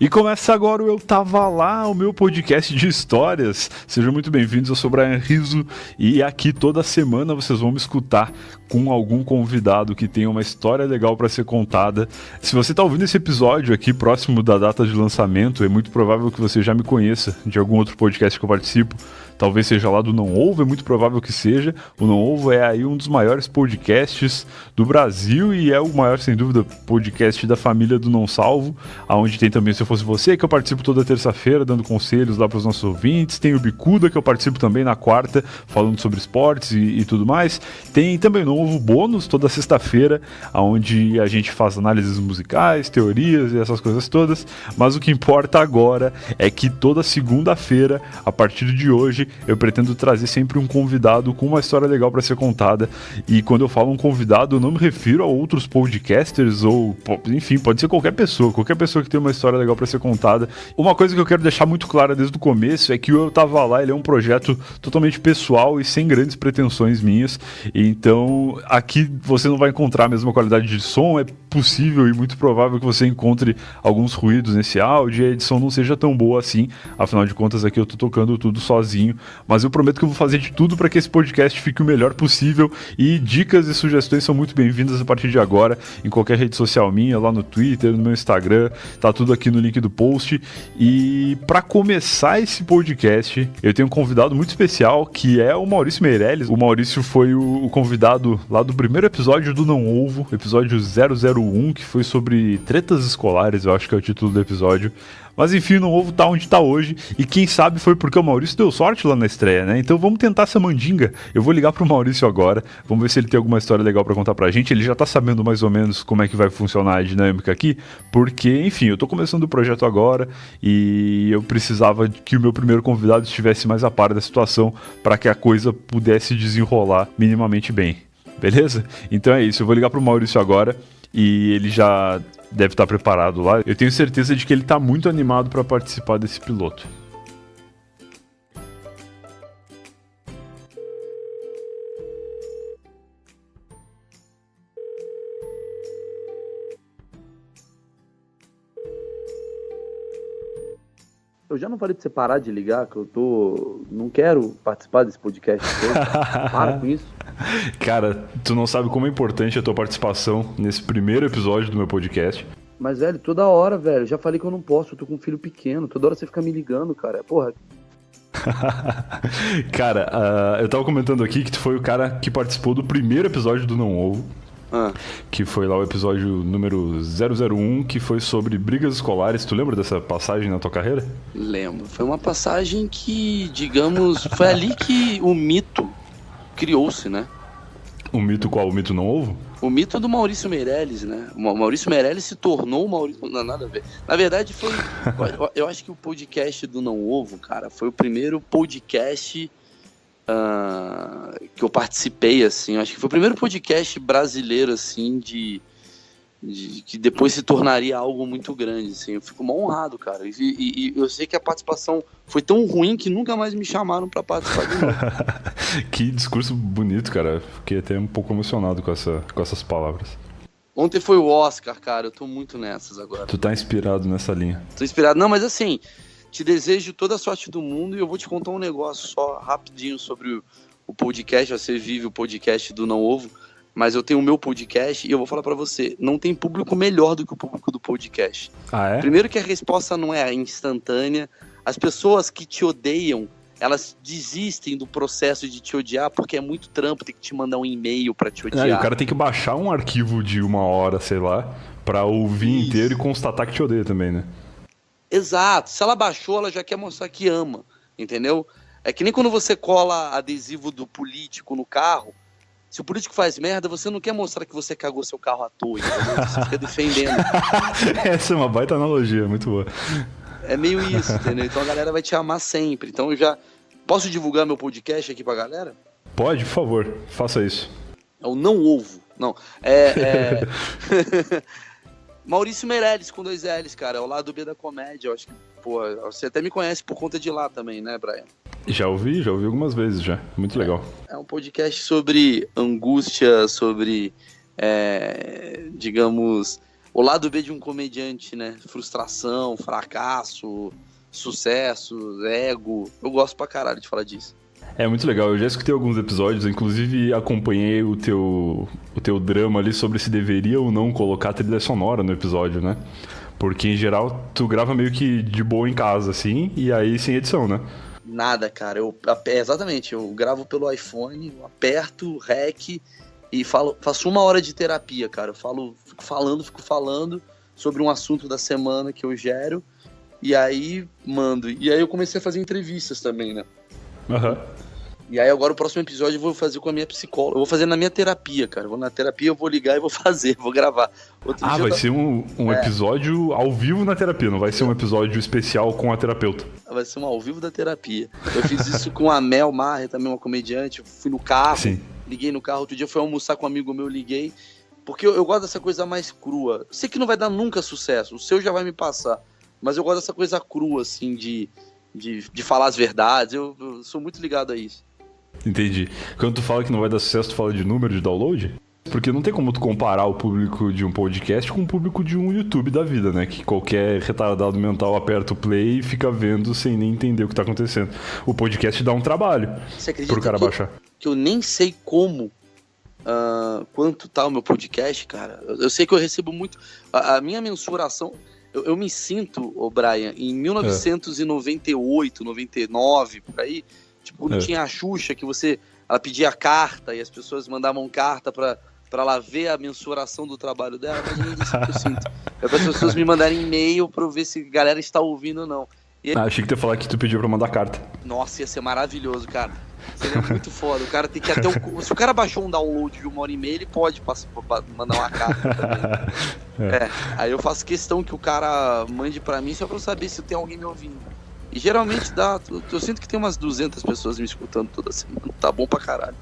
E começa agora o Eu Tava Lá, o meu podcast de histórias. Sejam muito bem-vindos, eu sou o Brian Rizzo e aqui toda semana vocês vão me escutar com algum convidado que tenha uma história legal para ser contada. Se você está ouvindo esse episódio aqui próximo da data de lançamento, é muito provável que você já me conheça de algum outro podcast que eu participo. Talvez seja lá do Não Ovo, é muito provável que seja. O Não Ovo é aí um dos maiores podcasts do Brasil e é o maior, sem dúvida, podcast da família do Não Salvo, onde tem também Se Eu Fosse Você, que eu participo toda terça-feira, dando conselhos lá para os nossos ouvintes. Tem o Bicuda, que eu participo também na quarta, falando sobre esportes e tudo mais. Tem também o Não Ovo Bônus, toda sexta-feira, onde a gente faz análises musicais, teorias e essas coisas todas. Mas o que importa agora é que toda segunda-feira, a partir de hoje, eu pretendo trazer sempre um convidado com uma história legal para ser contada. E quando eu falo um convidado, eu não me refiro a outros podcasters ou, enfim, pode ser qualquer pessoa que tem uma história legal para ser contada. Uma coisa que eu quero deixar muito clara desde o começo é que o Eu Tava Lá, ele é um projeto totalmente pessoal e sem grandes pretensões minhas. Então, aqui você não vai encontrar a mesma qualidade de som, é possível e muito provável que você encontre alguns ruídos nesse áudio e a edição não seja tão boa assim. Afinal de contas, aqui eu tô tocando tudo sozinho. Mas eu prometo que eu vou fazer de tudo para que esse podcast fique o melhor possível e dicas e sugestões são muito bem-vindas a partir de agora em qualquer rede social minha, lá no Twitter, no meu Instagram, tá tudo aqui no link do post. E para começar esse podcast, eu tenho um convidado muito especial que é o Maurício Meirelles. O Maurício foi o convidado lá do primeiro episódio do Não Ovo, episódio 001, que foi sobre tretas escolares, eu acho que é o título do episódio. Mas enfim, o Não Ovo tá onde tá hoje, e quem sabe foi porque o Maurício deu sorte lá na estreia, né? Então vamos tentar essa mandinga. Eu vou ligar pro Maurício agora, vamos ver se ele tem alguma história legal pra contar pra gente. Ele já tá sabendo mais ou menos como é que vai funcionar a dinâmica aqui, porque, enfim, eu tô começando o projeto agora, e eu precisava que o meu primeiro convidado estivesse mais a par da situação, pra que a coisa pudesse desenrolar minimamente bem. Beleza? Então é isso, eu vou ligar pro Maurício agora, e ele já deve estar preparado lá. Eu tenho certeza de que ele está muito animado para participar desse piloto. Eu já não falei pra você parar de ligar, que não quero participar desse podcast todo. Para com isso. Cara, tu não sabe como é importante a tua participação nesse primeiro episódio do meu podcast. Mas, velho, toda hora, velho, já falei que eu não posso, eu tô com um filho pequeno, toda hora você fica me ligando, cara, porra. Cara, eu tava comentando aqui que tu foi o cara que participou do primeiro episódio do Não Ovo. Que foi lá o episódio número 001, que foi sobre brigas escolares. Tu lembra dessa passagem na tua carreira? Lembro, foi uma passagem que, digamos, foi ali que o mito criou-se, né? O mito qual? O mito Não Ovo? O mito é do Maurício Meirelles, né? O Maurício Meirelles se tornou o Maurício... Não, nada a ver. Na verdade, foi... eu acho que o podcast do Não Ovo, cara, foi o primeiro podcast que eu participei, assim. Eu acho que foi o primeiro podcast brasileiro, assim, de que depois se tornaria algo muito grande, assim. Eu fico mal honrado, cara. E eu sei que a participação foi tão ruim que nunca mais me chamaram pra participar de novo. Que discurso bonito, cara. Fiquei até um pouco emocionado com essas palavras. Ontem foi o Oscar, cara. Eu tô muito nessas agora. Tu tá inspirado nessa linha. Tô inspirado. Não, mas assim, te desejo toda a sorte do mundo e eu vou te contar um negócio só rapidinho sobre o podcast. Você vive o podcast do Não Ovo, mas eu tenho o meu podcast e eu vou falar pra você, não tem público melhor do que o público do podcast. Ah, é? Primeiro que a resposta não é instantânea. As pessoas que te odeiam, elas desistem do processo de te odiar porque é muito trampo, tem que te mandar um e-mail pra te odiar. E o cara tem que baixar um arquivo de 1 hora, sei lá, pra ouvir inteiro e constatar que te odeia também, né? Exato. Se ela baixou, ela já quer mostrar que ama, entendeu? É que nem quando você cola adesivo do político no carro. Se o político faz merda, você não quer mostrar que você cagou seu carro à toa, entendeu? Você fica defendendo. Essa é uma baita analogia, muito boa. É meio isso, entendeu? Então a galera vai te amar sempre. Então eu já... Posso divulgar meu podcast aqui pra galera? Pode, por favor, faça isso. É o Não Ovo. Não, Maurício Meirelles com 2 L's, cara. É o lado B da comédia. Eu acho que, pô, você até me conhece por conta de lá também, né, Brian? Já ouvi algumas vezes já. Muito legal. É um podcast sobre angústia, sobre, digamos, o lado B de um comediante, né? Frustração, fracasso, sucesso, ego. Eu gosto pra caralho de falar disso. É muito legal, eu já escutei alguns episódios, inclusive acompanhei o teu drama ali sobre se deveria ou não colocar trilha sonora no episódio, né? Porque, em geral, tu grava meio que de boa em casa, assim, e aí sem edição, né? Nada, cara. Exatamente, eu gravo pelo iPhone, eu aperto REC e faço 1 hora de terapia, cara. Eu fico falando sobre um assunto da semana que eu gero, e aí mando. E aí eu comecei a fazer entrevistas também, né? Aham. E aí agora o próximo episódio eu vou fazer com a minha psicóloga. Eu vou fazer na minha terapia, cara. Eu vou na terapia, eu vou ligar e vou gravar. Vai ser um episódio ao vivo na terapia, não vai ser um episódio especial com a terapeuta. Vai ser um ao vivo da terapia. Eu fiz isso com a Mel Maher, também uma comediante. Eu fui no carro, Sim. Liguei no carro. Outro dia eu fui almoçar com um amigo meu, liguei. Porque eu gosto dessa coisa mais crua. Sei que não vai dar nunca sucesso, o seu já vai me passar. Mas eu gosto dessa coisa crua, assim, de falar as verdades. Eu sou muito ligado a isso. Entendi. Quando tu fala que não vai dar sucesso, tu fala de número de download? Porque não tem como tu comparar o público de um podcast com o público de um YouTube da vida, né? Que qualquer retardado mental aperta o play e fica vendo sem nem entender o que tá acontecendo. O podcast dá um trabalho pro cara baixar. Que eu nem sei quanto tá o meu podcast, cara. Eu sei que eu recebo muito. A minha mensuração... Eu me sinto, Brian, em 1998, 99, por aí... Tipo, quando tinha a Xuxa, que ela pedia carta e as pessoas mandavam carta pra ela ver a mensuração do trabalho dela. Mas isso que eu sinto. É para as pessoas me mandarem e-mail pra eu ver se a galera está ouvindo ou não. E aí... achei que tu ia falar que tu pediu pra mandar carta. Nossa, ia ser maravilhoso, cara. Seria muito foda. O cara tem que até se o cara baixou um download de 1 hora e meia, ele pode mandar uma carta também. Aí eu faço questão que o cara mande pra mim só pra eu saber se tem alguém me ouvindo. E geralmente eu sinto que tem umas 200 pessoas me escutando toda semana. Tá bom pra caralho.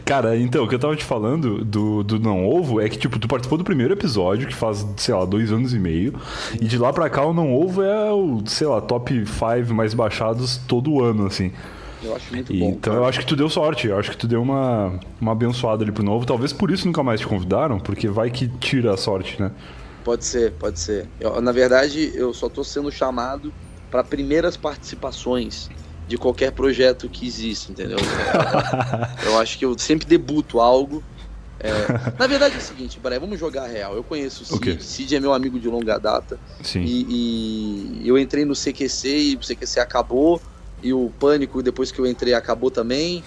Cara, então, o que eu tava te falando do Não Ovo é que, tipo, tu participou do primeiro episódio, que faz, sei lá, 2 anos e meio. E de lá pra cá o Não Ovo é o, sei lá, top 5 mais baixados todo ano, assim. Eu acho muito bom. Então eu acho que tu deu sorte, eu acho que tu deu uma abençoada ali pro Não Ovo. Talvez por isso nunca mais te convidaram, porque vai que tira a sorte, né? Pode ser. Na verdade, eu só tô sendo chamado para primeiras participações de qualquer projeto que exista, entendeu? Eu acho que eu sempre debuto algo. Na verdade é o seguinte, Brian, vamos jogar real. Eu conheço o Cid, Okay. Cid é meu amigo de longa data. Sim. E eu entrei no CQC e o CQC acabou, e o Pânico, depois que eu entrei, acabou também.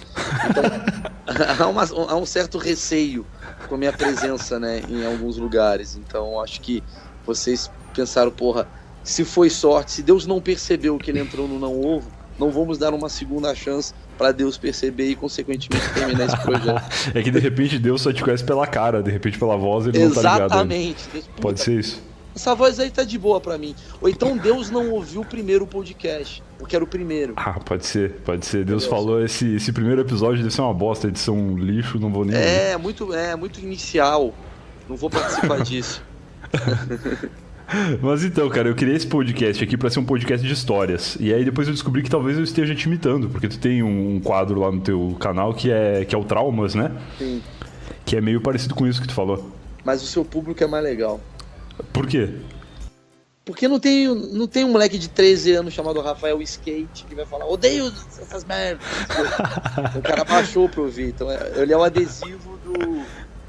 Então há um certo receio com a minha presença, né, em alguns lugares. Então acho que vocês pensaram, porra, se foi sorte, se Deus não percebeu que ele entrou no Não Ovo, não vamos dar uma segunda chance para Deus perceber e, consequentemente, terminar esse projeto. É que, de repente, Deus só te conhece pela cara, de repente, pela voz, ele não tá ligado. Exatamente. Pode ser isso. Essa voz aí tá de boa pra mim. Ou então Deus não ouviu o primeiro podcast, porque era o primeiro. Pode ser. Deus falou, esse primeiro episódio deve ser uma bosta, edição um lixo, não vou nem ouvir. Muito inicial. Não vou participar disso. Mas então, cara, eu criei esse podcast aqui pra ser um podcast de histórias. E aí depois eu descobri que talvez eu esteja te imitando, porque tu tem um quadro lá no teu canal que é o Traumas, né? Sim. Que é meio parecido com isso que tu falou. Mas o seu público é mais legal. Por quê? Porque não tem um moleque de 13 anos chamado Rafael Skate que vai falar, odeio essas merdas. O cara baixou pra ouvir. Então ele é o adesivo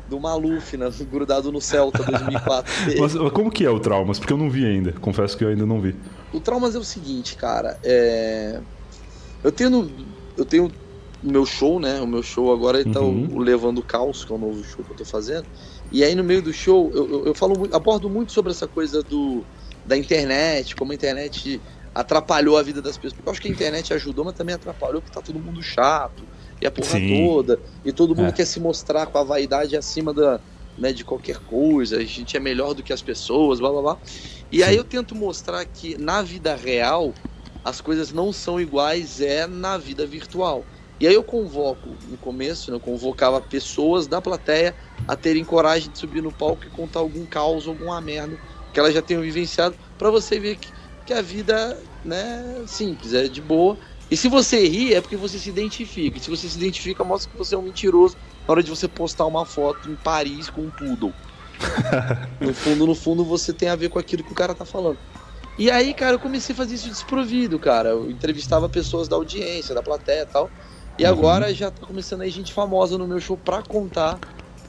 do Maluf, né? Grudado no Celta 2004. Mas como que é o Traumas? Porque eu não vi ainda. Confesso que eu ainda não vi. O Traumas é o seguinte, cara. Eu tenho o meu show, né? O meu show agora tá o Levando o Caos, que é o novo show que eu tô fazendo. E aí no meio do show eu abordo muito sobre essa coisa da internet, como a internet atrapalhou a vida das pessoas. Porque eu acho que a internet ajudou, mas também atrapalhou, porque tá todo mundo chato. E a porra toda, e todo mundo quer se mostrar com a vaidade acima de qualquer coisa, a gente é melhor do que as pessoas, blá blá blá. E aí eu tento mostrar que na vida real as coisas não são iguais na vida virtual. E aí eu convoco, no começo, eu convocava pessoas da plateia a terem coragem de subir no palco e contar algum caos, alguma merda que elas já tenham vivenciado, pra você ver que a vida, né, simples, é de boa. E se você ri, é porque você se identifica. E se você se identifica, mostra que você é um mentiroso na hora de você postar uma foto em Paris com um poodle. No fundo, você tem a ver com aquilo que o cara tá falando. E aí, cara, eu comecei a fazer isso desprovido, cara. Eu entrevistava pessoas da audiência, da plateia e tal. E agora já tá começando aí gente famosa no meu show pra contar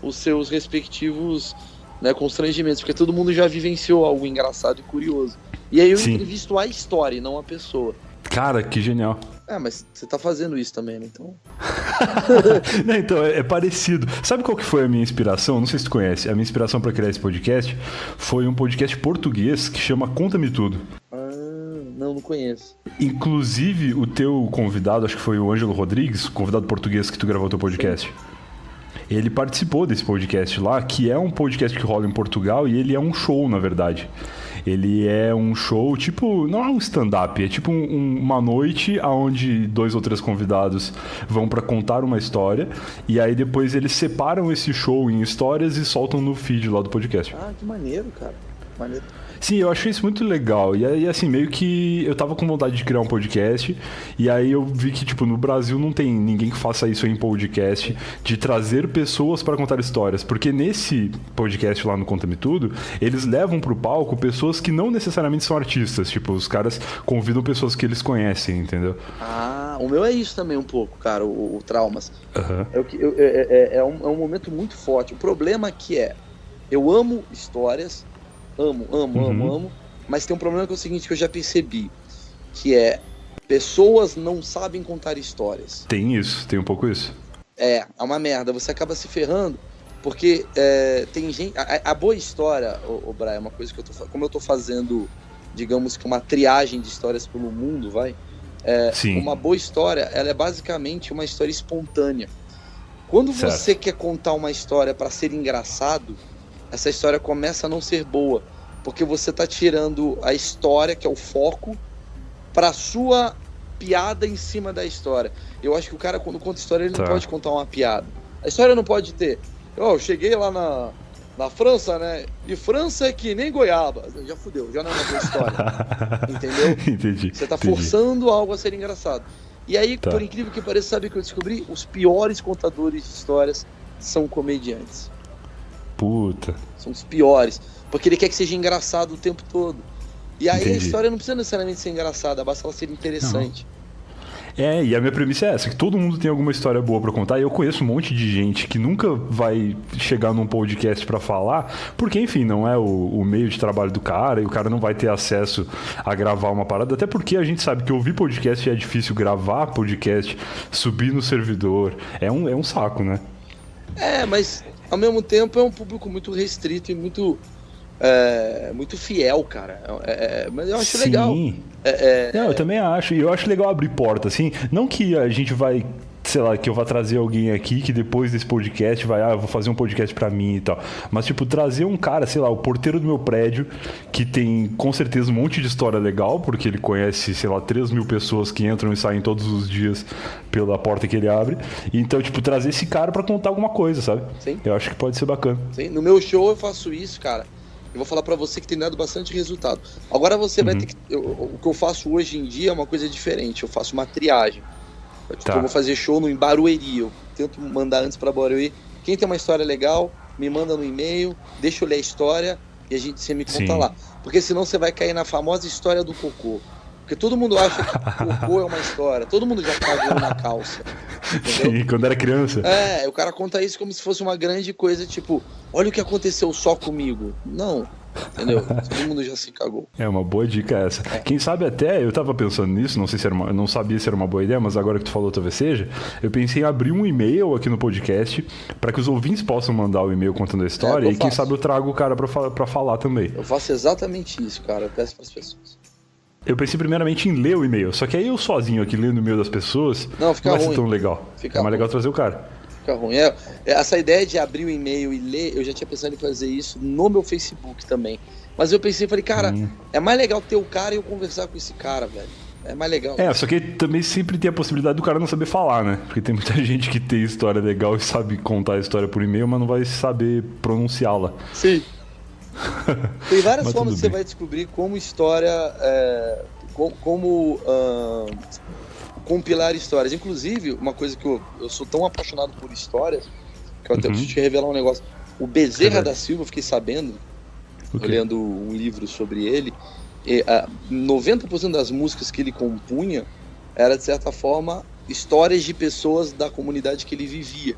os seus respectivos, né, constrangimentos. Porque todo mundo já vivenciou algo engraçado e curioso. E aí eu entrevisto a história e não a pessoa. Cara, que genial. Mas você tá fazendo isso também, né? Então... Não, então, é parecido. Sabe qual que foi a minha inspiração? Não sei se tu conhece. A minha inspiração para criar esse podcast foi um podcast português que chama Conta-me Tudo. Não conheço. Inclusive, o teu convidado, acho que foi o Ângelo Rodrigues, convidado português que tu gravou o teu podcast. Sim. Ele participou desse podcast lá, que é um podcast que rola em Portugal e ele é um show, na verdade. Ele é um show, tipo, não é um stand-up, é tipo uma noite onde 2 ou 3 convidados vão pra contar uma história e aí depois eles separam esse show em histórias e soltam no feed lá do podcast. Que maneiro, cara. Maneiro. Sim, eu achei isso muito legal. E aí, assim, meio que eu tava com vontade de criar um podcast. E aí eu vi que, tipo, no Brasil não tem ninguém que faça isso em podcast, de trazer pessoas para contar histórias. Porque nesse podcast lá no Conta-me Tudo, eles levam pro palco pessoas que não necessariamente são artistas. Tipo, os caras convidam pessoas que eles conhecem, entendeu? O meu é isso também um pouco, cara, o Traumas. É um momento muito forte. O problema que eu amo histórias. Amo, mas tem um problema que é o seguinte, que eu já percebi, que pessoas não sabem contar histórias. Tem isso, tem um pouco isso. É uma merda, você acaba se ferrando, porque tem gente, a boa história, Brian, é uma coisa que como eu tô fazendo, digamos que uma triagem de histórias pelo mundo, uma boa história, ela é basicamente uma história espontânea. Quando você quer contar uma história para ser engraçado, essa história começa a não ser boa, porque você tá tirando a história, que é o foco, pra sua piada em cima da história. Eu acho que o cara, quando conta história, ele não pode contar uma piada. A história não pode ter, eu cheguei lá na França, né, e França é que nem goiaba. Já fudeu, já não é uma boa história. Entendeu? Entendi. Você tá forçando algo a ser engraçado. E aí, por incrível que pareça, sabe o que eu descobri? Os piores contadores de histórias são comediantes. Puta. São os piores. Porque ele quer que seja engraçado o tempo todo. E aí a história não precisa necessariamente ser engraçada, basta ela ser interessante. E a minha premissa é essa, que todo mundo tem alguma história boa pra contar, e eu conheço um monte de gente que nunca vai chegar num podcast pra falar, porque, enfim, não é o meio de trabalho do cara, e o cara não vai ter acesso a gravar uma parada, até porque a gente sabe que ouvir podcast é difícil, gravar podcast, subir no servidor, é um saco, né? Mas ao mesmo tempo é um público muito restrito e muito fiel, cara. Mas eu acho legal. Não, eu também acho. E eu acho legal abrir porta, assim. Não que a gente vai, sei lá, que eu vá trazer alguém aqui que depois desse podcast eu vou fazer um podcast pra mim e tal. Mas, tipo, trazer um cara, sei lá, o porteiro do meu prédio, que tem, com certeza, um monte de história legal, porque ele conhece, sei lá, 3.000 pessoas que entram e saem todos os dias pela porta que ele abre. Então, tipo, trazer esse cara pra contar alguma coisa, sabe? Sim. Eu acho que pode ser bacana. Sim. No meu show eu faço isso, cara. Eu vou falar pra você que tem dado bastante resultado. Agora você vai ter que... o que eu faço hoje em dia é uma coisa diferente. Eu faço uma triagem. Eu vou fazer show em Barueri. Eu tento mandar antes pra Barueri. Quem tem uma história legal, me manda no e-mail, deixa eu ler a história e você me conta lá. Porque senão você vai cair na famosa história do cocô. Porque todo mundo acha que cocô é uma história. Todo mundo já cagou na calça. Entendeu? Sim, quando era criança. O cara conta isso como se fosse uma grande coisa, tipo, olha o que aconteceu só comigo. Não, entendeu? Todo mundo já se cagou. É uma boa dica essa. Quem sabe até, eu tava pensando nisso, não sei se eu não sabia se era uma boa ideia, mas agora que tu falou talvez seja, eu pensei em abrir um e-mail aqui no podcast para que os ouvintes possam mandar o e-mail contando a história e quem sabe eu trago o cara pra falar também. Eu faço exatamente isso, cara, eu peço pras pessoas. Eu pensei primeiramente em ler o e-mail, só que aí eu sozinho aqui lendo o e-mail das pessoas não vai ser tão legal. É mais legal trazer o cara. Fica ruim. Essa ideia de abrir o e-mail e ler, eu já tinha pensado em fazer isso no meu Facebook também. Mas eu pensei, falei, cara, é mais legal ter o cara e eu conversar com esse cara, velho. É mais legal. Só que também sempre tem a possibilidade do cara não saber falar, né? Porque tem muita gente que tem história legal e sabe contar a história por e-mail, mas não vai saber pronunciá-la. Sim. Tem várias formas que você vai descobrir como história, compilar histórias. Inclusive, uma coisa que eu sou tão apaixonado por histórias, que eu até preciso te revelar um negócio. O Bezerra da Silva, eu fiquei sabendo, olhando um livro sobre ele, 90% das músicas que ele compunha era, de certa forma, histórias de pessoas da comunidade que ele vivia.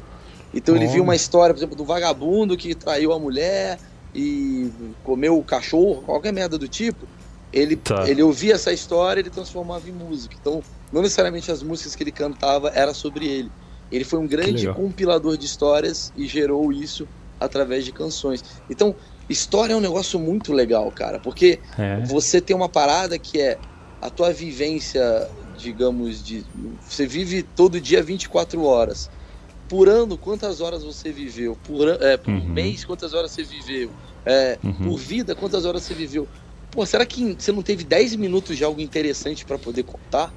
Então ele via uma história, por exemplo, do vagabundo que traiu a mulher e comeu o cachorro, qualquer merda do tipo. Ele ouvia essa história e ele transformava em música. Então, não necessariamente as músicas que ele cantava era sobre ele. Ele foi um grande compilador de histórias e gerou isso através de canções. Então, história é um negócio muito legal, cara, porque você tem uma parada que é a tua vivência, digamos, você vive todo dia 24 horas. Por ano, quantas horas você viveu? Por mês, quantas horas você viveu? Por vida, quantas horas você viveu? Pô, será que você não teve 10 minutos de algo interessante pra poder contar?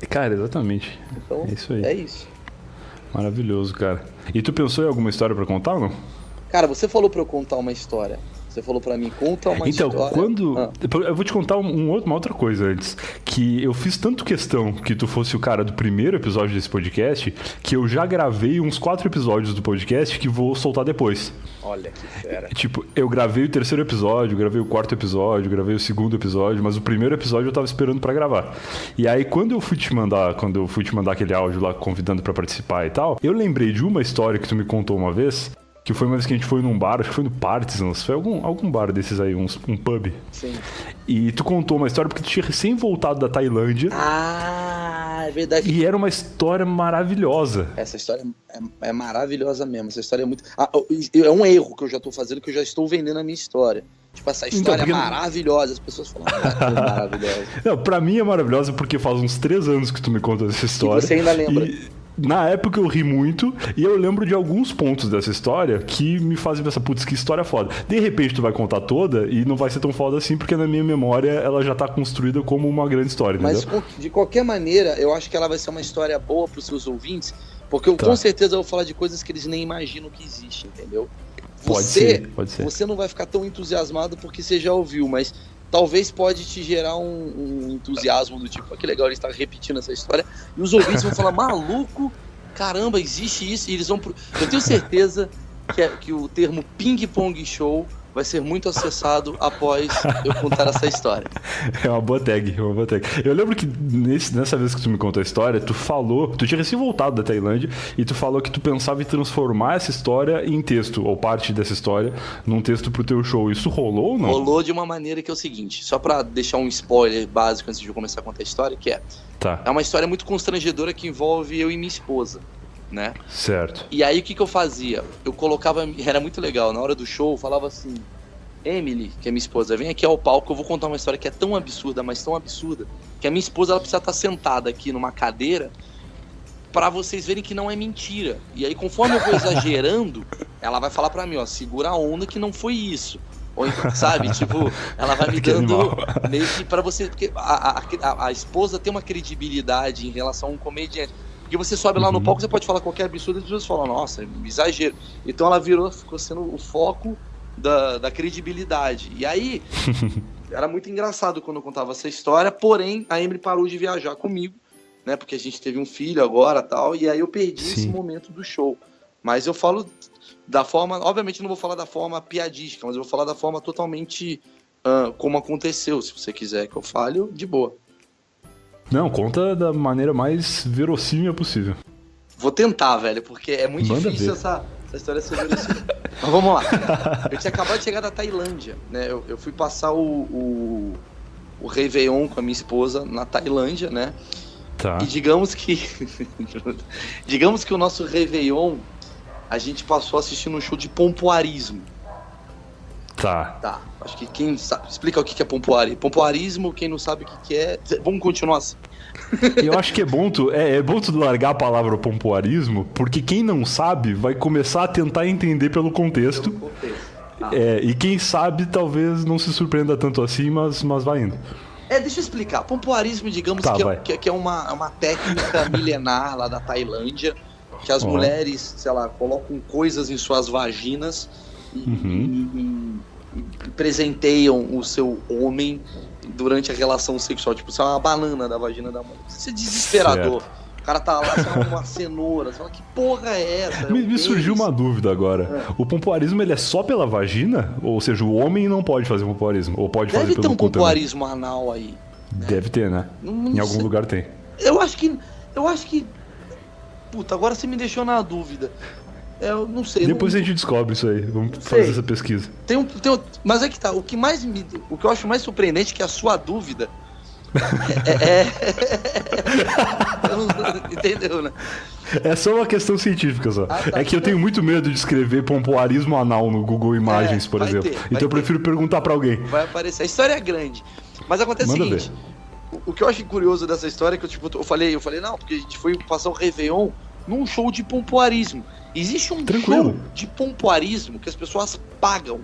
Cara, exatamente. Então, é isso aí. É isso. Maravilhoso, cara. E tu pensou em alguma história pra contar ou não? Cara, você falou pra eu contar uma história. Você falou pra mim, conta uma história. Então, eu vou te contar uma outra coisa antes. Que eu fiz tanto questão que tu fosse o cara do primeiro episódio desse podcast, que eu já gravei uns 4 episódios do podcast que vou soltar depois. Olha que fera. Tipo, eu gravei o 3º episódio, gravei o 4º episódio, gravei o 2º episódio, mas o primeiro episódio eu tava esperando pra gravar. E aí, quando eu fui te mandar aquele áudio lá convidando pra participar e tal, eu lembrei de uma história que tu me contou uma vez. Que foi uma vez que a gente foi num bar, acho que foi no Partisans, foi algum bar desses aí, um pub. Sim. E tu contou uma história porque tu tinha recém voltado da Tailândia. Ah, é verdade. E era uma história maravilhosa. Essa história é maravilhosa mesmo, essa história é muito... é um erro que eu já tô fazendo, que eu já estou vendendo a minha história. Tipo, essa história é maravilhosa, as pessoas falam, é maravilhosa. Não, pra mim é maravilhosa porque faz uns 3 anos que tu me conta essa história. E você ainda lembra. Na época eu ri muito e eu lembro de alguns pontos dessa história que me fazem pensar, putz, que história foda. De repente tu vai contar toda e não vai ser tão foda assim, porque na minha memória ela já tá construída como uma grande história, entendeu? Mas de qualquer maneira, eu acho que ela vai ser uma história boa pros seus ouvintes, porque eu com certeza vou falar de coisas que eles nem imaginam que existem, entendeu? Pode ser. Você não vai ficar tão entusiasmado porque você já ouviu, mas talvez pode te gerar um entusiasmo do tipo, que legal, ele está repetindo essa história, e os ouvintes vão falar, maluco, caramba, existe isso, e eles vão... Eu tenho certeza que o termo ping-pong show vai ser muito acessado após eu contar essa história. É uma boa tag, Eu lembro que nessa vez que tu me contou a história, tu tinha recém voltado da Tailândia, e tu falou que tu pensava em transformar essa história em texto, ou parte dessa história, num texto pro teu show. Isso rolou ou não? Rolou de uma maneira que é o seguinte, só pra deixar um spoiler básico antes de eu começar a contar a história, que é uma história muito constrangedora que envolve eu e minha esposa, né? Certo. E aí o que eu fazia? Eu colocava, era muito legal, na hora do show eu falava assim, Emily, que é minha esposa, vem aqui ao palco, eu vou contar uma história que é tão absurda, mas tão absurda, que a minha esposa ela precisa estar sentada aqui numa cadeira pra vocês verem que não é mentira. E aí conforme eu vou exagerando, ela vai falar pra mim, ó, segura a onda que não foi isso. Ou então, sabe, tipo, ela vai me dando meio que pra você, porque a esposa tem uma credibilidade em relação a um comediante. Porque você sobe lá no palco, você pode falar qualquer absurdo e as pessoas falam, nossa, exagero. Então ela ficou sendo o foco da credibilidade. E aí, era muito engraçado quando eu contava essa história, porém, a Emily parou de viajar comigo, né, porque a gente teve um filho agora e tal, e aí eu perdi esse momento do show. Mas eu falo da forma, obviamente não vou falar da forma piadística, mas eu vou falar da forma totalmente como aconteceu. Se você quiser que eu fale, de boa. Não, conta da maneira mais verossímil possível. Vou tentar, velho, porque é muito difícil essa história ser verossímil. Mas vamos lá. Eu tinha acabado de chegar da Tailândia, né? Eu fui passar o Réveillon com a minha esposa na Tailândia, né? Tá. E digamos que o nosso Réveillon, a gente passou assistindo um show de pompoarismo. Tá. Acho que quem sabe... Explica o que é pompoarismo. Pompoarismo, quem não sabe o que é... Vamos continuar assim. Eu acho que é bom tu largar a palavra pompoarismo, porque quem não sabe vai começar a tentar entender pelo contexto. E quem sabe talvez não se surpreenda tanto assim, mas vai indo. Deixa eu explicar. Pompoarismo, digamos que é uma técnica milenar lá da Tailândia, que as mulheres, sei lá, colocam coisas em suas vaginas e presenteiam o seu homem durante a relação sexual. Tipo, isso é uma banana da vagina da mulher. Isso é desesperador. Certo. O cara tá lá, sei lá, uma cenoura. Você fala, que porra é essa? Me surgiu uma dúvida agora. O pompoarismo, ele é só pela vagina? Ou seja, o homem não pode fazer pompoarismo? Ou pode fazer pelo cu também? Deve ter um pompoarismo anal aí. Né? Deve ter, né? Em algum lugar tem. Eu acho que... Puta, agora você me deixou na dúvida. Eu não sei. Depois a gente descobre isso aí. Vamos fazer essa pesquisa. Mas é que tá. O que eu acho mais surpreendente é que a sua dúvida entendeu, né? É só uma questão científica só. Tá, é que eu tenho muito medo de escrever pompoarismo anal no Google Imagens, por exemplo. Então eu prefiro perguntar pra alguém. Vai aparecer. A história é grande. Mas acontece o seguinte. O que eu acho curioso dessa história é que eu falei, não, porque a gente foi passar o Réveillon num show de pompoarismo. Existe um show de pompoarismo que as pessoas pagam.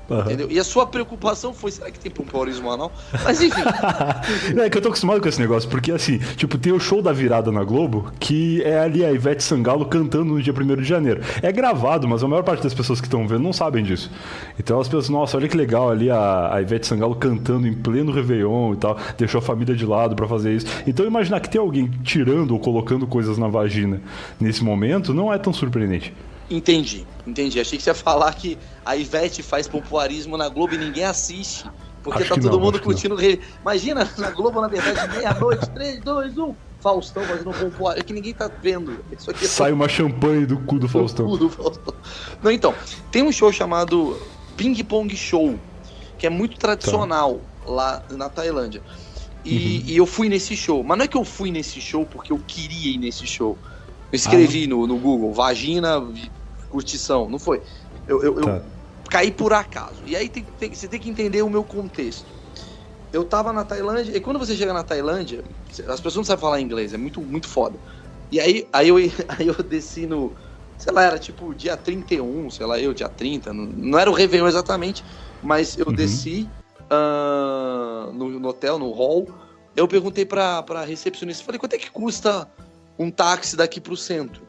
Entendeu? E a sua preocupação foi, será que tem pompoarismo anal? Mas enfim. É que eu tô acostumado com esse negócio, porque assim, tipo, tem o show da virada na Globo, que é ali a Ivete Sangalo cantando no dia 1º de janeiro. É gravado, mas a maior parte das pessoas que estão vendo não sabem disso. Então elas pensam, nossa, olha que legal ali a Ivete Sangalo cantando em pleno Réveillon e tal, deixou a família de lado pra fazer isso. Então imaginar que tem alguém tirando ou colocando coisas na vagina nesse momento não é tão surpreendente. Entendi. Achei que você ia falar que a Ivete faz pompoarismo na Globo e ninguém assiste. Porque tá todo mundo curtindo. Imagina, na Globo, na verdade, meia-noite, 3, 2, 1. Faustão fazendo pompoarismo. É que ninguém tá vendo. Isso aqui sai uma champanhe do cu do Faustão. Não, então, tem um show chamado Ping Pong Show, que é muito tradicional lá na Tailândia. E eu fui nesse show. Mas não é que eu fui nesse show porque eu queria ir nesse show. Eu escrevi no Google, vagina, curtição. Não foi. Eu caí por acaso. E aí você tem que entender o meu contexto. Eu tava na Tailândia, e quando você chega na Tailândia, as pessoas não sabem falar inglês, é muito, muito foda. E aí eu desci no... Sei lá, era tipo dia 31, sei lá, dia 30. Não era o Réveillon exatamente, mas eu desci no hotel, no hall. Eu perguntei pra recepcionista, falei, quanto é que custa um táxi daqui pro centro?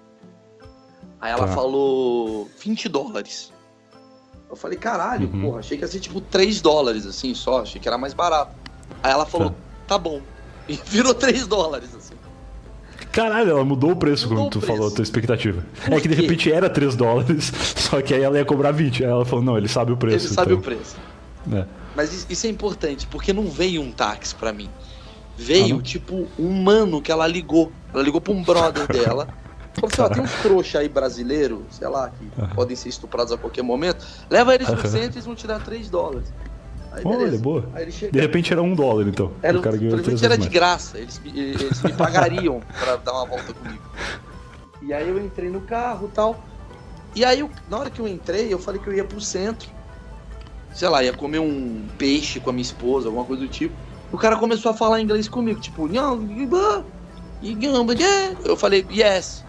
Aí ela falou $20. Eu falei, caralho, porra, achei que ia ser tipo $3 assim só, achei que era mais barato. Aí ela falou, tá bom. E virou $3 assim. Caralho, ela mudou o preço quando tu falou a tua expectativa. É que de repente era $3, só que aí ela ia cobrar 20. Aí ela falou, não, ele sabe o preço. Ele sabe o preço. É. Mas isso é importante, porque não veio um táxi pra mim. Veio, tipo, um mano que ela ligou. Ela ligou pra um brother dela. Falou assim, ó, tem uns trouxa aí brasileiros, sei lá, que podem ser estuprados a qualquer momento. Leva eles pro centro e eles vão te dar $3. Aí, olha, boa. Aí ele chega... De repente era $1, então. O cara ganhou era de graça. Eles me pagariam pra dar uma volta comigo. E aí eu entrei no carro e tal. E aí, na hora que eu entrei, eu falei que eu ia pro centro. Sei lá, ia comer um peixe com a minha esposa, alguma coisa do tipo. O cara começou a falar inglês comigo, tipo, eu falei, yes.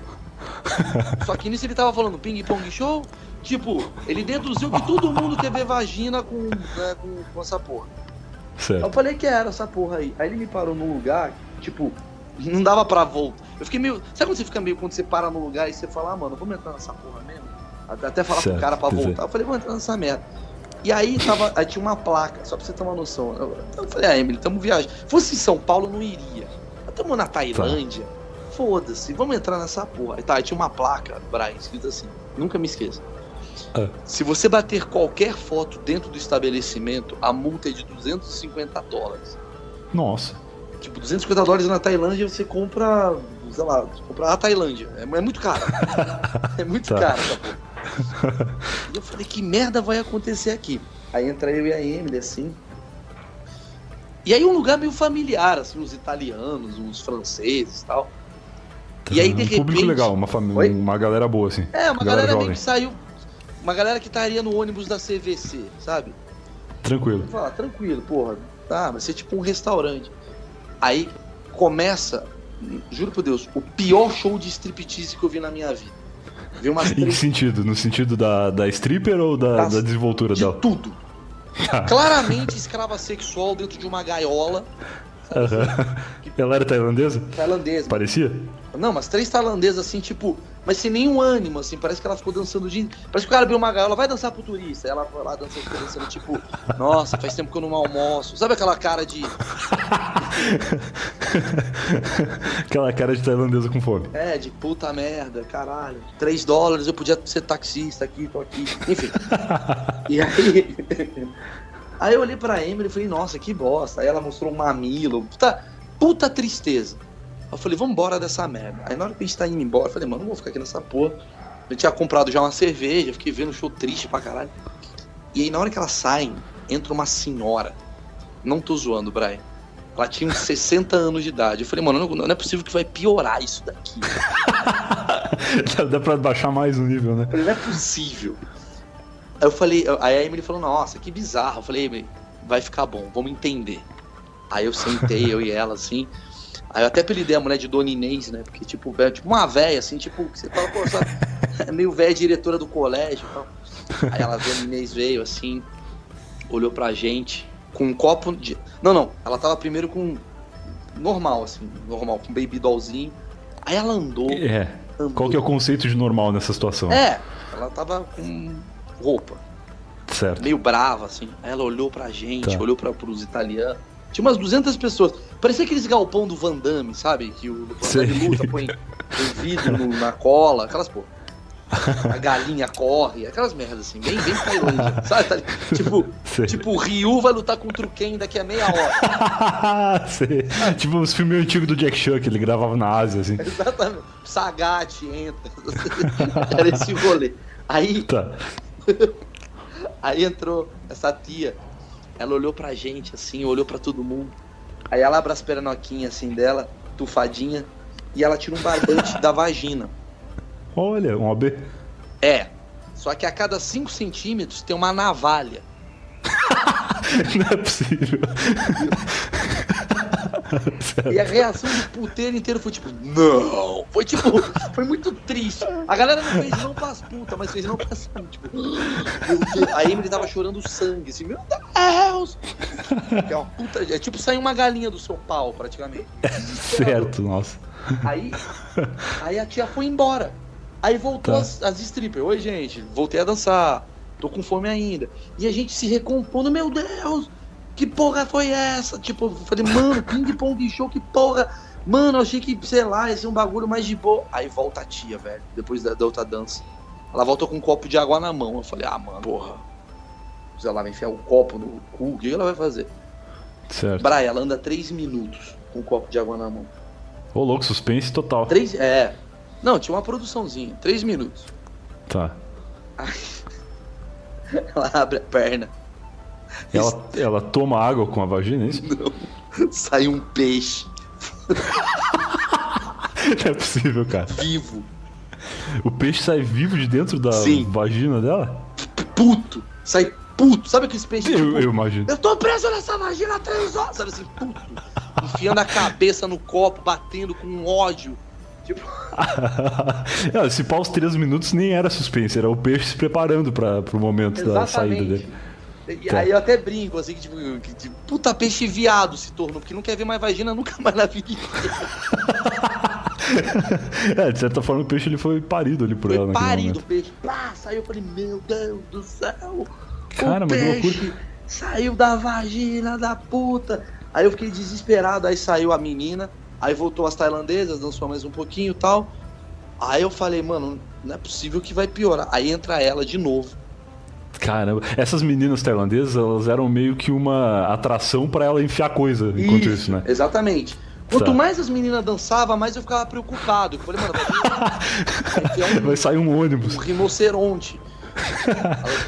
Só que nisso ele tava falando ping pong show. Tipo, ele deduziu que todo mundo quer ver vagina com essa porra. Certo. Eu falei que era essa porra aí. Aí ele me parou num lugar, tipo, não dava pra volta. Eu fiquei meio. Sabe quando você fica meio quando você para no lugar e você fala, mano, vamos entrar nessa porra mesmo? Até falar pro cara pra voltar. Eu falei, vamos entrar nessa merda. E aí tinha uma placa, só pra você ter uma noção. Eu falei, Emily, tamo viajando. Se fosse em São Paulo, eu não iria. Tamo na Tailândia. Foda-se, vamos entrar nessa porra. Aí tinha uma placa, Brian, escrito assim, nunca me esqueça. Se você bater qualquer foto dentro do estabelecimento, a multa é de $250. Nossa. Tipo, $250 na Tailândia você compra, sei lá, compra a Tailândia. É muito caro. É muito caro essa porra. E eu falei, que merda vai acontecer aqui? Aí entra eu e a Emily, assim. E aí um lugar meio familiar, assim, uns italianos, uns franceses e tal. E aí, de repente... público legal, uma família, uma galera boa, assim. É, uma galera meio que saiu... Uma galera que estaria no ônibus da CVC, sabe? Tranquilo. Eu falo, tranquilo, porra. Tá, vai ser tipo um restaurante. Aí começa, juro por Deus, o pior show de striptease que eu vi na minha vida. Vi umas Em que sentido? No sentido da stripper ou da desenvoltura dela? De tudo. Claramente escrava sexual dentro de uma gaiola, Ela era tailandesa? Tailandesa. Parecia? Não, mas 3 tailandesas assim, tipo, mas sem nenhum ânimo, assim, parece que ela ficou dançando o dia. Parece que o cara abriu uma gaiola, vai dançar pro turista. Aí ela foi lá dançando, tipo, nossa, faz tempo que eu não almoço. Sabe aquela cara de. Aquela cara de tailandesa com fome. De puta merda, caralho. $3, eu podia ser taxista aqui, tô aqui. Enfim. E aí. Aí eu olhei pra Emily e falei, nossa, que bosta. Aí ela mostrou um mamilo. Puta tristeza. Eu falei, vamos embora dessa merda. Aí na hora que a gente tá indo embora, eu falei, mano, não vou ficar aqui nessa porra. Eu tinha comprado já uma cerveja, fiquei vendo o show triste pra caralho. E aí na hora que elas saem, entra uma senhora. Não tô zoando, Brian. Ela tinha uns 60 anos de idade. Eu falei, mano, não é possível que vai piorar isso daqui. Dá pra baixar mais o nível, né? Eu falei, não é possível. Aí eu falei, aí a Emily falou, nossa, que bizarro. Eu falei, Emily, vai ficar bom, vamos entender. Aí eu sentei, eu e ela, assim. Aí eu até apelidei a mulher de Dona Inês, né? Porque, tipo uma véia, assim, tipo, que você fala, pô, sabe, é meio véia diretora do colégio e tal. Aí ela, Dona Inês veio, assim, olhou pra gente com um copo de... Não, ela tava primeiro com... Normal, com baby dollzinho. Aí ela andou. Andou. Qual que é o conceito de normal nessa situação? Ela tava com roupa. Certo. Meio brava, assim. Aí ela olhou pra gente, olhou pros italianos. Tinha umas 200 pessoas. Parecia aqueles galpão do Van Damme, sabe? Que o Van Damme luta, põe vidro na cola, aquelas porra. A galinha corre, aquelas merdas assim, bem Tailândia, sabe? Tipo, o Ryu vai lutar contra o Ken daqui a meia hora. Tipo os filmes antigos do Jack Chan, que ele gravava na Ásia, assim. Exatamente. Sagat entra. Era esse rolê. Aí, aí entrou essa tia. Ela olhou pra gente, assim, olhou pra todo mundo. Aí ela abre as pernoquinhas, assim, dela, tufadinha, e ela tira um barbante da vagina. Olha, um OB. Só que a cada 5 centímetros tem uma navalha. Não é possível. E a reação do puteiro inteiro foi tipo, não! Foi muito triste. A galera não fez não pras putas, mas fez não pras putas. Tipo, a Emily tava chorando sangue, assim, meu Deus! É uma puta, é tipo sair uma galinha do seu pau, praticamente. Certo, nossa. Aí a tia foi embora. Aí voltou as strippers. Oi, gente, voltei a dançar. Tô com fome ainda. E a gente se recompondo, meu Deus! Que porra foi essa? Tipo, eu falei, mano, ping-pong show, que porra. Mano, eu achei que, sei lá, ia ser um bagulho mais de boa. Aí volta a tia, velho, depois da outra dança. Ela volta com um copo de água na mão. Eu falei, mano, porra. Se ela vai enfiar o copo no cu, o que ela vai fazer? Certo. Brian, ela anda 3 minutos com um copo de água na mão. Ô, louco, suspense total. Não, tinha uma produçãozinha. 3 minutos. Tá. Aí, ela abre a perna. Ela toma água com a vagina, é isso? Não. Sai um peixe. Não é possível, cara. Vivo. O peixe sai vivo de dentro da vagina dela? Puto. Sai puto. Sabe aqueles peixes? Eu imagino. Eu tô preso nessa vagina há 3 horas. Sabe assim, puto. Enfiando a cabeça no copo, batendo com ódio. Tipo... Esse pau, os 3 minutos nem era suspense, era o peixe se preparando pro momento da saída dele. E aí eu até brinco, assim, que tipo, puta peixe viado se tornou, porque não quer ver mais vagina nunca mais na vida. De certa forma o peixe ele foi parido ali por ela. Foi parido o peixe. Saiu, eu falei, meu Deus do céu. Cara, o peixe saiu da vagina da puta. Aí eu fiquei desesperado, aí saiu a menina, aí voltou as tailandesas, dançou mais um pouquinho e tal. Aí eu falei, mano, não é possível que vai piorar. Aí entra ela de novo. Caramba, essas meninas tailandesas, elas eram meio que uma atração pra ela enfiar coisa enquanto isso, né? Exatamente. Quanto mais as meninas dançavam, mais eu ficava preocupado. Eu falei, mano, vai sair um ônibus. Um rinoceronte.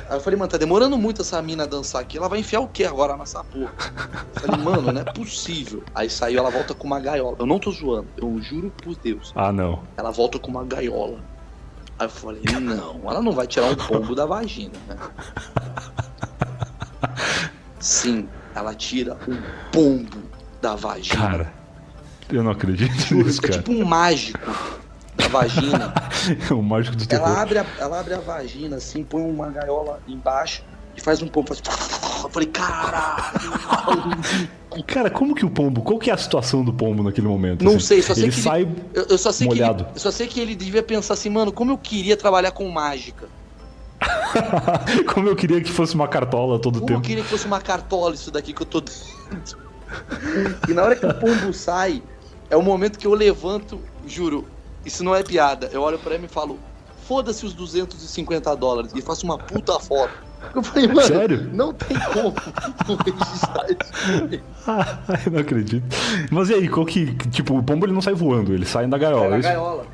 Aí eu falei, mano, tá demorando muito essa mina dançar aqui. Ela vai enfiar o que agora nessa porra? Eu falei, mano, não é possível. Aí saiu, ela volta com uma gaiola. Eu não tô zoando, eu juro por Deus. Não. Ela volta com uma gaiola. Aí eu falei, não, ela não vai tirar um pombo da vagina, né? Sim, ela tira um pombo da vagina. Cara, eu não acredito nisso, cara. É tipo um mágico da vagina. O mágico do terror. Ela abre a vagina assim, põe uma gaiola embaixo e faz um pombo, faz... Eu falei, caralho. Cara, como que o pombo... Qual que é a situação do pombo naquele momento? Não assim? sei, só sei ele que sai eu só sei molhado. eu só sei que ele devia pensar assim, mano, como eu queria trabalhar com mágica. Como eu queria que fosse uma cartola todo Como tempo. eu queria que fosse uma cartola isso daqui que eu tô dentro. E na hora que o pombo sai, é o momento que eu levanto, juro, isso não é piada. Eu olho pra ele e falo, foda-se os $250 e faço uma puta foto. Eu falei, mano, sério? Não tem como não registrar isso. Eu não acredito. Mas e aí, qual que... Tipo, o pombo ele não sai voando, ele sai na gaiola, É na isso? gaiola.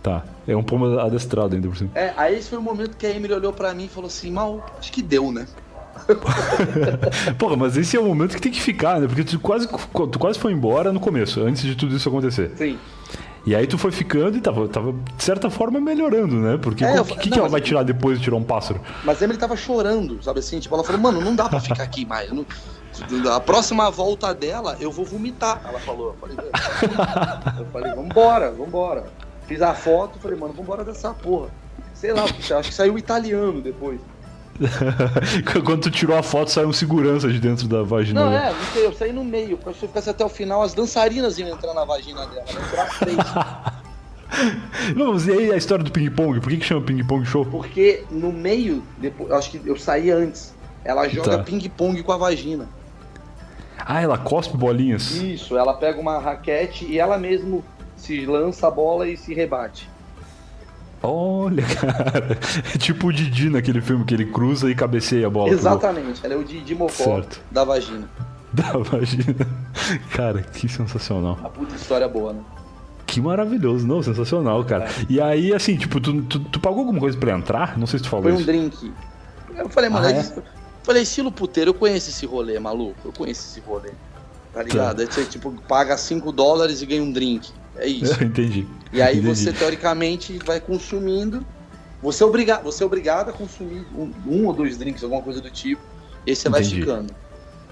Tá, é um pombo adestrado ainda por cima. Aí esse foi o momento que a Emily olhou pra mim e falou assim, mal, acho que deu, né? Porra, mas esse é o momento que tem que ficar, né? Porque tu quase foi embora no começo, antes de tudo isso acontecer. Sim. E aí tu foi ficando e tava de certa forma melhorando, né? Porque o que ela vai tirar depois de tirar um pássaro? Mas a Emily tava chorando, sabe assim? Tipo, ela falou, mano, não dá pra ficar aqui mais. A próxima volta dela, eu vou vomitar. Ela falou, eu falei, vambora. Fiz a foto, falei, mano, vambora dessa porra. Sei lá, acho que saiu italiano depois. Quando tu tirou a foto, saiu um segurança de dentro da vagina. Não, não sei, eu saí no meio. Se eu ficasse até o final, as dançarinas iam entrar na vagina dela. Ela entrar as 3. Não, mas e aí a história do ping-pong? Por que chama ping-pong show? Porque no meio, depois, acho que eu saí antes. Ela joga ping-pong com a vagina. Ah, ela cospe bolinhas? Isso, ela pega uma raquete e ela mesmo se lança a bola e se rebate. Olha, cara. É tipo o Didi naquele filme que ele cruza e cabeceia a bola. Exatamente, ela é o Didi Mocó da vagina. Da vagina. Cara, que sensacional. A puta história boa, né? Que maravilhoso, não? Sensacional, cara. E aí, assim, tipo, tu pagou alguma coisa pra entrar? Não sei se tu falou Foi isso. um drink. Eu falei, mano, falei, estilo puteiro, eu conheço esse rolê, maluco. Eu conheço esse rolê. Tá ligado? Aí você, tipo, paga $5 e ganha um drink. É isso. Entendi. E aí você, teoricamente, vai consumindo. Você é obrigado a consumir um ou dois drinks, alguma coisa do tipo. E aí você vai ficando.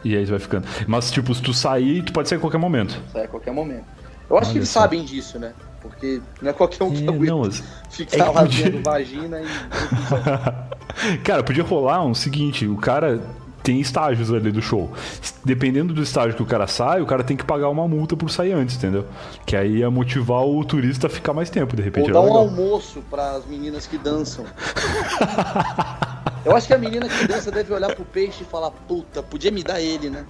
E aí você vai ficando. Mas, tipo, se tu sair, tu pode sair a qualquer momento. Sai a qualquer momento. Eu acho que eles sabem disso, né? Porque não é qualquer um que aguenta ficar lá vendo vagina e... Cara, podia rolar um seguinte, o cara... Tem estágios ali do show. Dependendo do estágio que o cara sai, o cara tem que pagar uma multa por sair antes, entendeu? Que aí ia motivar o turista a ficar mais tempo, de repente. Ou dar um almoço pras meninas que dançam. Eu acho que a menina que dança deve olhar pro peixe e falar, puta, podia me dar ele, né?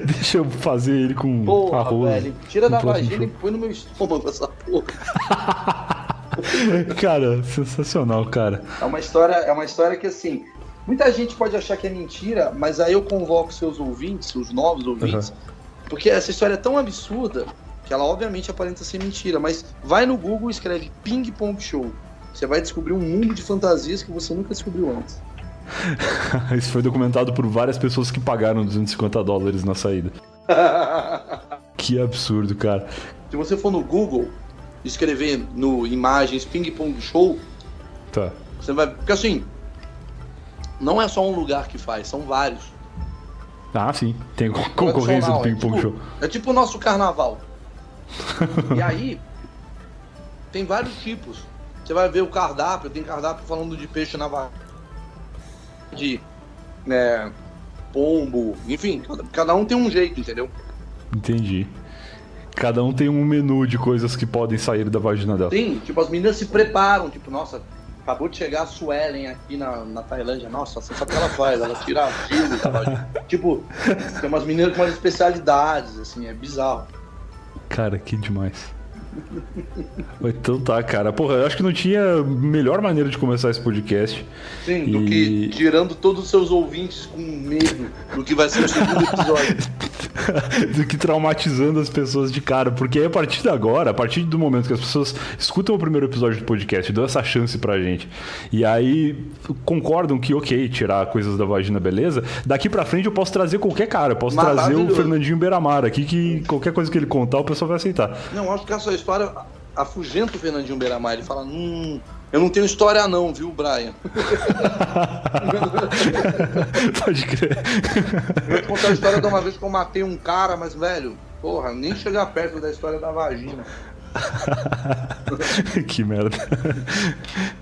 Deixa eu fazer ele com arroz. Velho, tira da vagina e põe no meu estômago essa porra. Cara, sensacional, cara. É uma história que, assim... Muita gente pode achar que é mentira, mas aí eu convoco seus ouvintes, seus novos ouvintes, porque essa história é tão absurda que ela obviamente aparenta ser mentira, mas vai no Google e escreve Ping Pong Show. Você vai descobrir um mundo de fantasias que você nunca descobriu antes. Isso foi documentado por várias pessoas que pagaram $250 na saída. Que absurdo, cara. Se você for no Google e escrever no imagens Ping Pong Show, você vai... Porque assim... Não é só um lugar que faz, são vários. Ah, sim. Tem concorrência do Ping Pong Show. É tipo o nosso carnaval. E aí, tem vários tipos. Você vai ver o cardápio, tem cardápio falando de peixe na vaga, de pombo, enfim, cada um tem um jeito, entendeu? Entendi. Cada um tem um menu de coisas que podem sair da vagina dela. Sim, tipo, as meninas se preparam, tipo, nossa... Acabou de chegar a Suelen aqui na Tailândia. Nossa, você sabe o que ela faz? Ela tira a gelo e tal. Tipo, tem umas meninas com umas especialidades, assim, é bizarro. Cara, que demais. Então tá, cara. Porra, eu acho que não tinha melhor maneira de começar esse podcast. Sim, do que tirando todos os seus ouvintes com medo do que vai ser o segundo episódio. Do que traumatizando as pessoas de cara. Porque aí, a partir de agora, a partir do momento que as pessoas escutam o primeiro episódio do podcast, dão essa chance pra gente, e aí concordam que, ok, tirar coisas da vagina, beleza, daqui pra frente eu posso trazer qualquer cara. Eu posso trazer o Fernandinho Beiramar aqui, que qualquer coisa que ele contar, o pessoal vai aceitar. Não, acho que essa história afugenta o Fernandinho Beiramar. Ele fala, eu não tenho história não, viu, Brian? Pode crer. Eu vou te contar a história de uma vez que eu matei um cara, mas, velho, porra, nem chegar perto da história da vagina. Que merda.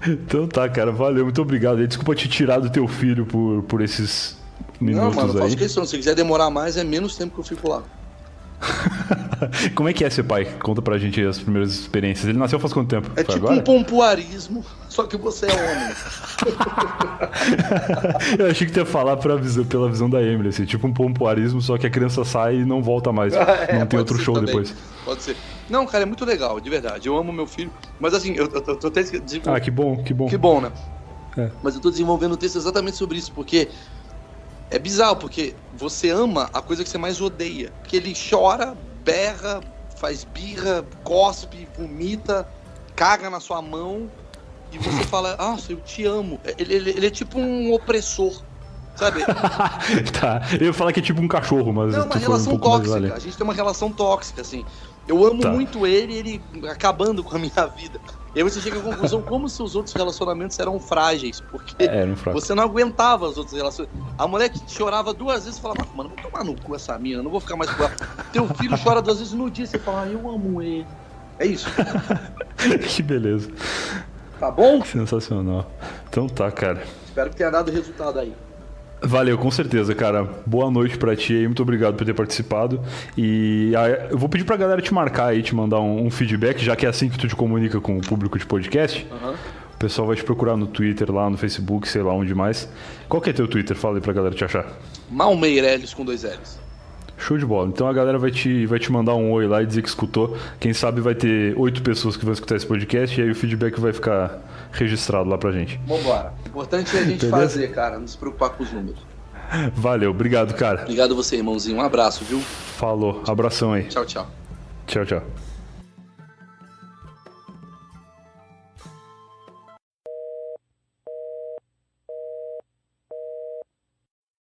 Então tá, cara, valeu, muito obrigado. Desculpa te tirar do teu filho por esses minutos mano, eu aí. faço questão. Se quiser demorar mais, é menos tempo que eu fico lá. Como é que é ser pai? Conta pra gente as primeiras experiências. Ele nasceu faz quanto tempo? É Foi tipo agora? um pompoarismo, só que você é homem. Eu achei que tu ia falar pela visão da Emily, assim, tipo um pompoarismo, só que a criança sai e não volta mais. Não tem outro show também. depois. Pode ser. Não, cara, é muito legal, de verdade. Eu amo meu filho. Mas assim, eu tô até desenvolvendo. Ah, que bom, que bom. Que bom, né? É. Mas eu tô desenvolvendo um texto exatamente sobre isso, porque é bizarro, porque você ama a coisa que você mais odeia. Porque ele chora, berra, faz birra, cospe, vomita, caga na sua mão e você fala, nossa, eu te amo. Ele é tipo um opressor, sabe? Tá, eu ia falar que é tipo um cachorro, mas Não, uma tu foi relação um pouco mais tóxica. além. A gente tem uma relação tóxica, assim. Eu amo Tá. muito ele e ele acabando com a minha vida. E aí você chega à conclusão como seus outros relacionamentos eram frágeis, porque Era um fraco. você não aguentava as outras relações. A mulher que chorava 2 vezes falava, mano, vou tomar no cu essa mina, não vou ficar mais com ela. Teu filho chora 2 vezes no dia, você fala, eu amo ele. É isso. Que beleza. Tá bom? Sensacional. Então tá, cara. Espero que tenha dado resultado aí. Valeu, com certeza, cara. Boa noite pra ti aí, muito obrigado por ter participado. E eu vou pedir pra galera te marcar aí, te mandar um feedback, já que é assim que tu te comunica com o público de podcast. Uhum. O pessoal vai te procurar no Twitter, lá no Facebook, sei lá onde mais. Qual que é teu Twitter? Fala aí pra galera te achar. Mal Meirelles com 2 L's. Show de bola. Então a galera vai te mandar um oi lá e dizer que escutou. Quem sabe vai ter 8 pessoas que vão escutar esse podcast e aí o feedback vai ficar registrado lá pra gente. Vambora. O importante é a gente Beleza? fazer, cara, não se preocupar com os números. Valeu, obrigado, cara. Obrigado a você, irmãozinho. Um abraço, viu? Falou, abração aí. Tchau, tchau. Tchau, tchau.